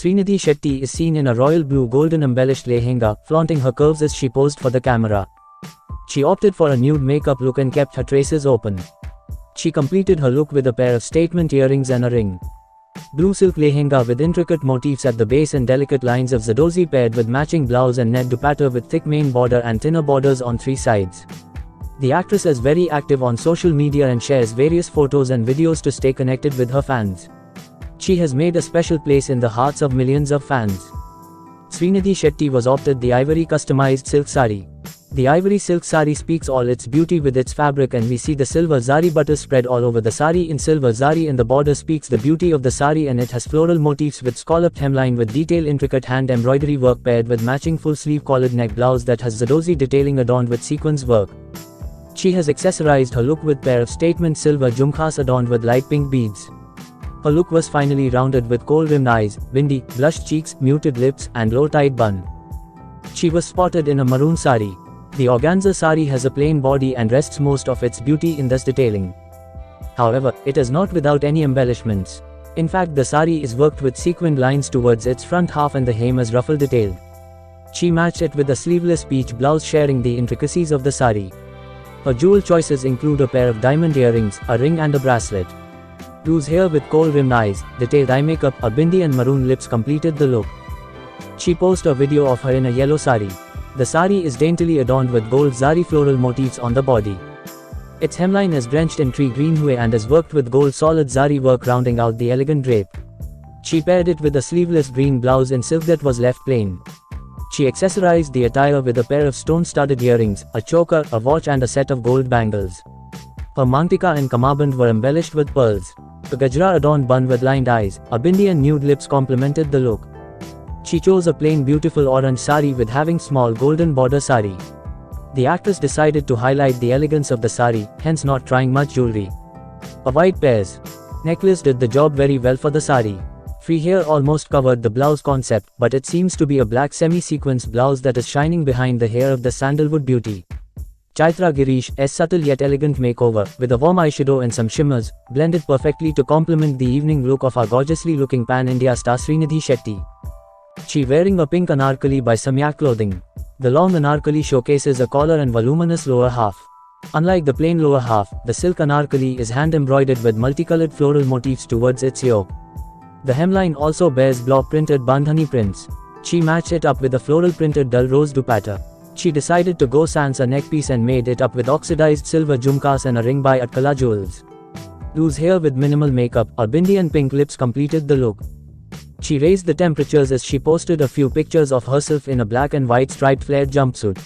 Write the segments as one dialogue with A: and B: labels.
A: Srinidhi Shetty is seen in a royal blue golden embellished lehenga, flaunting her curves as she posed for the camera. She opted for a nude makeup look and kept her traces open. She completed her look with a pair of statement earrings and a ring. Blue silk lehenga with intricate motifs at the base and delicate lines of Zadozi paired with matching blouse and net dupatta with thick main border and thinner borders on three sides. The actress is very active on social media and shares various photos and videos to stay connected with her fans. She has made a special place in the hearts of millions of fans. Srinidhi Shetty was opted the ivory customized silk sari. The ivory silk sari speaks all its beauty with its fabric, and we see the silver zari butter spread all over the sari in silver zari, and the border speaks the beauty of the sari, and it has floral motifs with scalloped hemline with detailed intricate hand embroidery work paired with matching full sleeve collared neck blouse that has Zadozi detailing adorned with sequins work. She has accessorized her look with pair of statement silver jhumkas adorned with light pink beads. Her look was finally rounded with kohl-rimmed eyes, bindi, blushed cheeks, muted lips, and low-tied bun. She was spotted in a maroon sari. The organza sari has a plain body and rests most of its beauty in this detailing. However, it is not without any embellishments. In fact, the sari is worked with sequined lines towards its front half and the hem is ruffle detailed. She matched it with a sleeveless peach blouse sharing the intricacies of the sari. Her jewel choices include a pair of diamond earrings, a ring and a bracelet. Loose hair with kohl-rimmed eyes, detailed eye makeup, a bindi and maroon lips completed the look. She posted a video of her in a yellow sari. The sari is daintily adorned with gold zari floral motifs on the body. Its hemline is drenched in tree green hue and is worked with gold solid zari work rounding out the elegant drape. She paired it with a sleeveless green blouse in silk that was left plain. She accessorized the attire with a pair of stone-studded earrings, a choker, a watch and a set of gold bangles. Her mantika and kamarband were embellished with pearls. The gajra adorned bun with lined eyes, a bindi and nude lips complemented the look. She chose a plain beautiful orange sari with having small golden border sari. The actress decided to highlight the elegance of the sari, hence not trying much jewelry. A white pearls necklace did the job very well for the sari. Free hair almost covered the blouse concept, but it seems to be a black semi-sequence blouse that is shining behind the hair of the sandalwood beauty. Chaitra Girish's subtle yet elegant makeover, with a warm eyeshadow and some shimmers, blended perfectly to complement the evening look of our gorgeously looking pan-India star Srinidhi Shetty. She wearing a pink anarkali by Samyak Clothing. The long anarkali showcases a collar and voluminous lower half. Unlike the plain lower half, the silk anarkali is hand-embroidered with multicolored floral motifs towards its yoke. The hemline also bears block printed bandhani prints. She matched it up with a floral printed dull rose dupatta. She decided to go sans a neckpiece and made it up with oxidized silver jhumkas and a ring by Atkala Jewels. Loose hair with minimal makeup, a bindi and pink lips completed the look. She raised the temperatures as she posted a few pictures of herself in a black and white striped flared jumpsuit.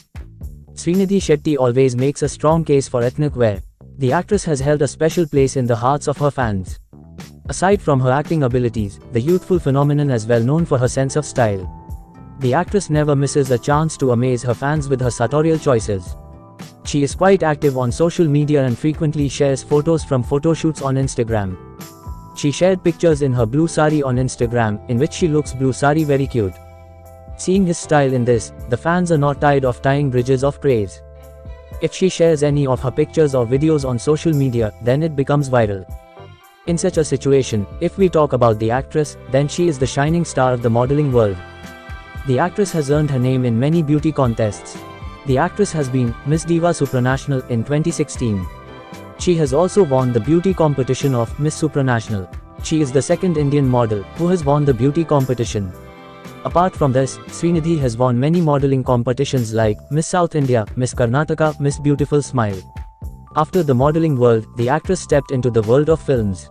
A: Srinidhi Shetty always makes a strong case for ethnic wear. The actress has held a special place in the hearts of her fans. Aside from her acting abilities, the youthful phenomenon is well known for her sense of style. The actress never misses a chance to amaze her fans with her sartorial choices. She is quite active on social media and frequently shares photos from photoshoots on Instagram. She shared pictures in her blue sari on Instagram, in which she looks blue sari very cute. Seeing his style in this, the fans are not tired of tying bridges of praise. If she shares any of her pictures or videos on social media, then it becomes viral. In such a situation, if we talk about the actress, then she is the shining star of the modeling world. The actress has earned her name in many beauty contests. The actress has been Miss Diva Supranational in 2016. She has also won the beauty competition of Miss Supranational. She is the second Indian model who has won the beauty competition. Apart from this, Srinidhi has won many modeling competitions like Miss South India, Miss Karnataka, Miss Beautiful Smile. After the modeling world, the actress stepped into the world of films.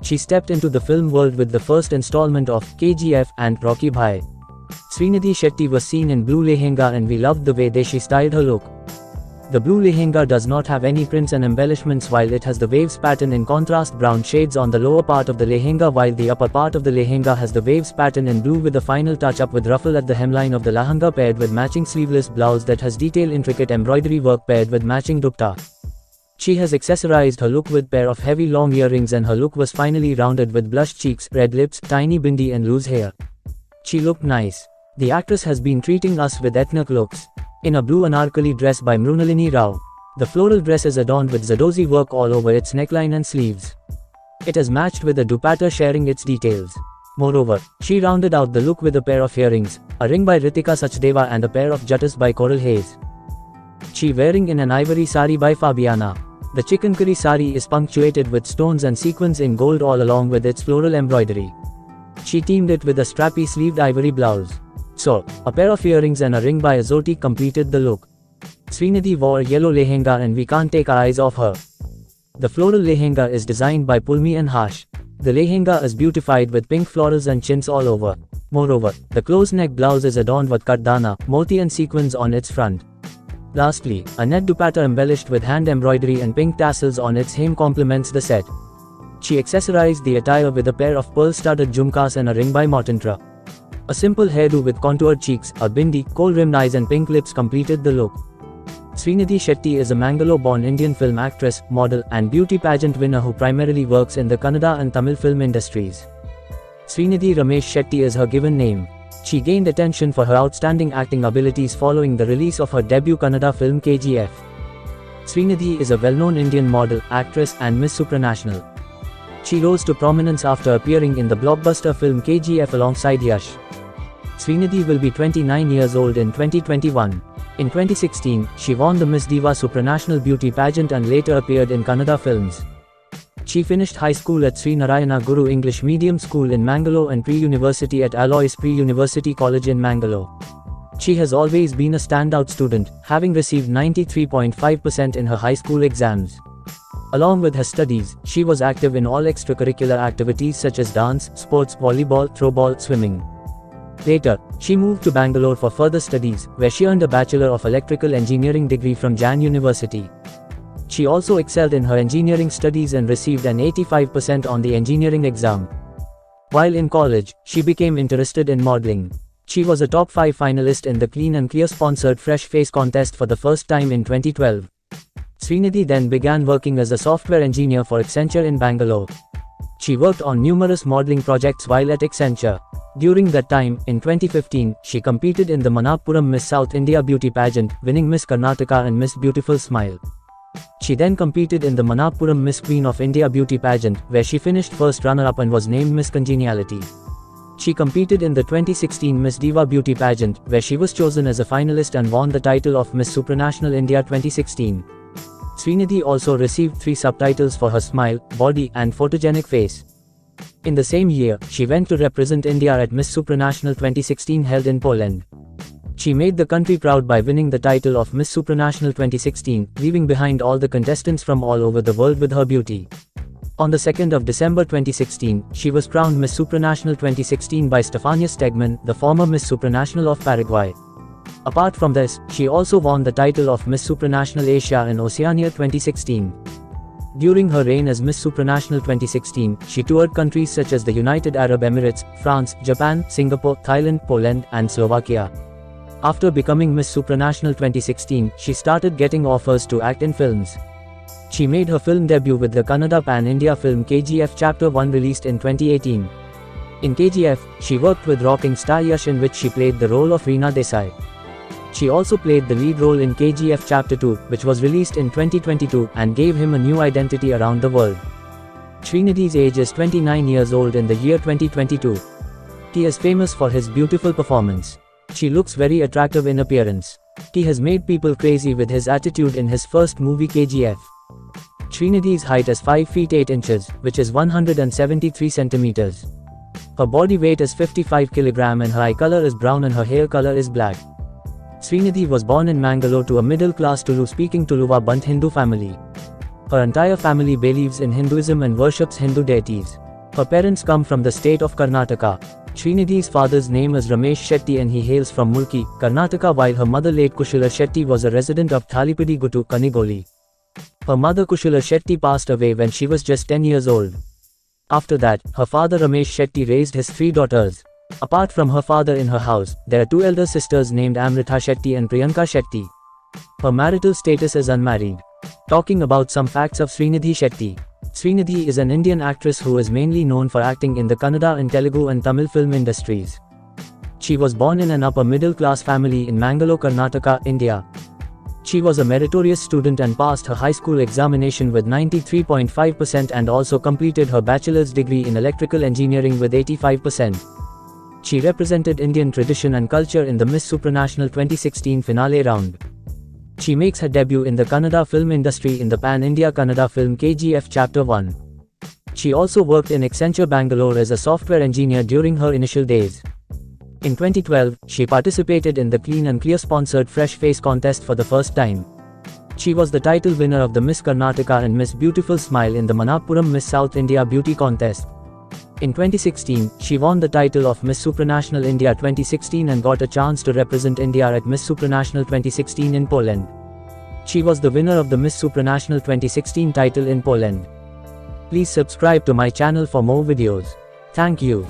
A: She stepped into the film world with the first installment of KGF and Rocky Bhai. Srinidhi Shetty was seen in blue lehenga and we loved the way she styled her look. The blue lehenga does not have any prints and embellishments, while it has the waves pattern in contrast brown shades on the lower part of the lehenga, while the upper part of the lehenga has the waves pattern in blue with a final touch up with ruffle at the hemline of the lahanga paired with matching sleeveless blouse that has detailed intricate embroidery work paired with matching dupatta. She has accessorized her look with pair of heavy long earrings, and her look was finally rounded with blushed cheeks, red lips, tiny bindi and loose hair. She looked nice. The actress has been treating us with ethnic looks. In a blue anarkali dress by Mrunalini Rao. The floral dress is adorned with Zadozi work all over its neckline and sleeves. It is matched with a dupatta sharing its details. Moreover, she rounded out the look with a pair of earrings, a ring by Ritika Sachdeva and a pair of juttas by Coral Hayes. She wearing in an ivory sari by Fabiana. The chikankari sari is punctuated with stones and sequins in gold all along with its floral embroidery. She teamed it with a strappy sleeved ivory blouse. So, a pair of earrings and a ring by Azoti completed the look. Srinidhi wore a yellow lehenga and we can't take our eyes off her. The floral lehenga is designed by Pulmi and Harsh. The lehenga is beautified with pink florals and chintz all over. Moreover, the close-neck blouse is adorned with kardana, moti and sequins on its front. Lastly, a net dupatta embellished with hand embroidery and pink tassels on its hem complements the set. She accessorized the attire with a pair of pearl-studded jhumkas and a ring by Motantra. A simple hairdo with contoured cheeks, a bindi, kohl-rimmed eyes and pink lips completed the look. Srinidhi Shetty is a Mangalore-born Indian film actress, model, and beauty pageant winner who primarily works in the Kannada and Tamil film industries. Srinidhi Ramesh Shetty is her given name. She gained attention for her outstanding acting abilities following the release of her debut Kannada film KGF. Srinidhi is a well-known Indian model, actress, and Miss Supranational. She rose to prominence after appearing in the blockbuster film KGF alongside Yash. Srinidhi will be 29 years old in 2021. In 2016, she won the Miss Diva Supranational Beauty pageant and later appeared in Kannada films. She finished high school at Sri Narayana Guru English Medium School in Mangalore and pre-university at Alois Pre-University College in Mangalore. She has always been a standout student, having received 93.5% in her high school exams. Along with her studies, she was active in all extracurricular activities such as dance, sports, volleyball, throwball, swimming. Later, she moved to Bangalore for further studies, where she earned a Bachelor of Electrical Engineering degree from Jain University. She also excelled in her engineering studies and received an 85% on the engineering exam. While in college, she became interested in modeling. She was a top 5 finalist in the Clean and Clear sponsored Fresh Face contest for the first time in 2012. Srinidhi then began working as a software engineer for Accenture in Bangalore. She worked on numerous modeling projects while at Accenture. During that time, in 2015, she competed in the Manappuram Miss South India Beauty Pageant, winning Miss Karnataka and Miss Beautiful Smile. She then competed in the Manappuram Miss Queen of India Beauty Pageant, where she finished first runner-up and was named Miss Congeniality. She competed in the 2016 Miss Diva Beauty Pageant, where she was chosen as a finalist and won the title of Miss Supranational India 2016. Srinidhi also received 3 subtitles for her smile, body, and photogenic face. In the same year, she went to represent India at Miss Supranational 2016 held in Poland. She made the country proud by winning the title of Miss Supranational 2016, leaving behind all the contestants from all over the world with her beauty. On the 2nd of December 2016, she was crowned Miss Supranational 2016 by Stefania Stegman, the former Miss Supranational of Paraguay. Apart from this, she also won the title of Miss Supranational Asia and Oceania 2016. During her reign as Miss Supranational 2016, she toured countries such as the United Arab Emirates, France, Japan, Singapore, Thailand, Poland, and Slovakia. After becoming Miss Supranational 2016, she started getting offers to act in films. She made her film debut with the Kannada Pan-India film KGF Chapter 1 released in 2018. In KGF, she worked with rocking star Yash in which she played the role of Reena Desai. She also played the lead role in KGF Chapter 2, which was released in 2022 and gave him a new identity around the world. Srinidhi's age is 29 years old in the year 2022. He is famous for his beautiful performance. She looks very attractive in appearance. He has made people crazy with his attitude in his first movie KGF. Srinidhi's height is 5 feet 8 inches, which is 173 centimeters. Her body weight is 55 kg and her eye color is brown and her hair color is black. Srinidhi was born in Mangalore to a middle-class Tulu-speaking Tuluva Bant Hindu family. Her entire family believes in Hinduism and worships Hindu deities. Her parents come from the state of Karnataka. Srinidhi's father's name is Ramesh Shetty and he hails from Mulki, Karnataka, while her mother late Kushila Shetty was a resident of Thalipidi Guttu, Kanigoli. Her mother Kushila Shetty passed away when she was just 10 years old. After that, her father Ramesh Shetty raised his 3 daughters. Apart from her father in her house, there are 2 elder sisters named Amrita Shetty and Priyanka Shetty. Her marital status is unmarried. Talking about some facts of Srinidhi Shetty. Srinidhi is an Indian actress who is mainly known for acting in the Kannada and Telugu and Tamil film industries. She was born in an upper middle class family in Mangalore, Karnataka, India. She was a meritorious student and passed her high school examination with 93.5% and also completed her bachelor's degree in electrical engineering with 85%. She represented Indian tradition and culture in the Miss Supranational 2016 finale round. She makes her debut in the Kannada film industry in the Pan-India Kannada film KGF Chapter 1. She also worked in Accenture Bangalore as a software engineer during her initial days. In 2012, she participated in the Clean and Clear sponsored Fresh Face contest for the first time. She was the title winner of the Miss Karnataka and Miss Beautiful Smile in the Manappuram Miss South India Beauty contest. In 2016, she won the title of Miss Supranational India 2016 and got a chance to represent India at Miss Supranational 2016 in Poland. She was the winner of the Miss Supranational 2016 title in Poland. Please subscribe to my channel for more videos. Thank you.